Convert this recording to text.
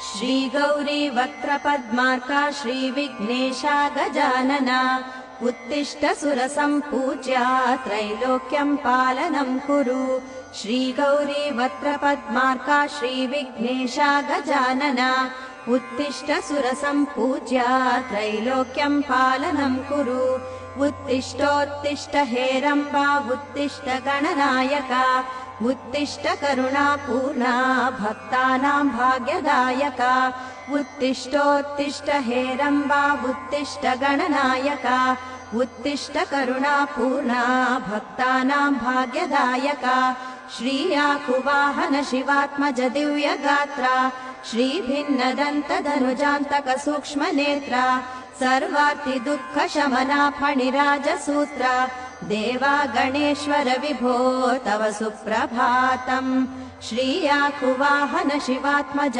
श्रीगौरी वक्त्रपद्मार्का श्रीविघ्नेशा गजानना उत्तिष्ठ सुरसम्पूज्या त्रैलोक्यं पालनं कुरु श्रीगौरी वक्त्रपद्मार्का श्रीविघ्नेशा गजानना उत्तिष्ठ सुरसम्पूज्या त्रैलोक्यं पालनं कुरु उत्तिष्ठोत्तिष्ठ हेरम्बा उत्तिष्ठ गणनायका उत्तिष्ठ करुणापूर्णा भक्तानां भाग्यदायका उत्तिष्ठोत्तिष्ठ हेरम्बा उत्तिष्ठ गणनायका उत्तिष्ठ करुणापूर्णा भक्तानां भाग्यदायका श्रीयाकुवाहन शिवात्मज दिव्यगात्रा श्रीभिन्नदन्तधनुजान्तक सूक्ष्मनेत्रा सर्वार्ति दुःखशमना फणिराजसूत्रा देवा गणेश्वर विभो तव सुप्रभातम् श्रीयाकुवाहन शिवात्मज